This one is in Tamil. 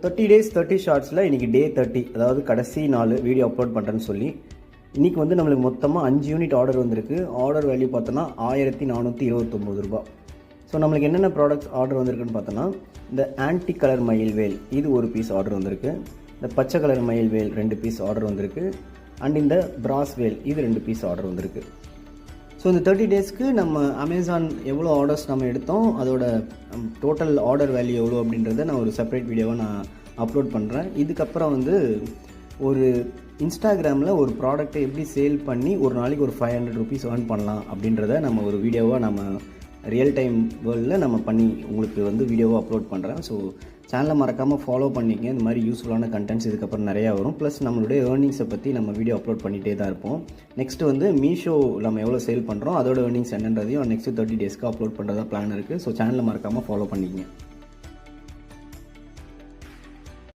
30 days 30 ஷார்ட்ஸில் இன்றைக்கி டே 30, அதாவது கடைசி 4 வீடியோ அப்லோட் பண்ணுறேன்னு சொல்லி இன்றைக்கி வந்து நம்மளுக்கு மொத்தமாக 5 யூனிட் ஆர்டர் வந்திருக்கு. ஆர்டர் வேல்யூ பார்த்தோன்னா 1429 ரூபா. ஸோ நம்மளுக்கு என்னென்ன ப்ராடக்ட்ஸ் ஆர்டர் வந்திருக்குன்னு பார்த்தோன்னா, இந்த ஆன்டி கலர் மயில் வேல் இது ஒரு பீஸ் ஆர்டர் வந்திருக்கு. இந்த பச்சை கலர் மயில் வேல் 2 பீஸ் ஆர்டர் வந்திருக்கு. அண்ட் இந்த பிராஸ் வேல் இது 2 பீஸ் ஆர்டர் வந்திருக்கு. ஸோ இந்த 30 டேஸ்க்கு நம்ம அமேசான் எவ்வளோ ஆர்டர்ஸ் நம்ம எடுத்தோம், அதோட டோட்டல் ஆர்டர் வேல்யூ எவ்வளோ அப்படின்றத நான் ஒரு செப்பரேட் வீடியோவை நான் அப்லோட் பண்ணுறேன். இதுக்கப்புறம் வந்து ஒரு இன்ஸ்டாகிராமில் ஒரு ப்ராடக்ட்டை எப்படி சேல் பண்ணி ஒரு நாளைக்கு ஒரு 500 ருபீஸ் ஏர்ன் பண்ணலாம் அப்படின்றத நம்ம ஒரு வீடியோவாக நம்ம ரியல் டைம் வேர்ல்டில் நம்ம பண்ணி உங்களுக்கு வந்து வீடியோவாக அப்லோட் பண்ணுறேன். ஸோ சேனலை மறக்காமல் ஃபாலோ பண்ணிக்கங்க. இந்த மாதிரி யூஸ்ஃபுல்லான கண்டென்ட்ஸ் இதுக்கப்புறம் நிறையா வரும். ப்ளஸ் நம்மளுடைய ஏர்னிங்ஸை பற்றி நம்ம வீடியோ அப்லோட் பண்ணிகிட்டே தான் இருப்போம். நெக்ஸ்ட் வந்து மீஷோ நம்ம எவ்வளோ சேல் பண்ணுறோம், அதோட ஏர்னிங்ஸ் என்னன்றதையும் நெக்ஸ்ட் 30 டேஸ்க்கு அப்லோட் பண்ணுறதா பிளான் இருக்குது. ஸோ சேனலை மறக்காமல் ஃபாலோ பண்ணிக்கங்க.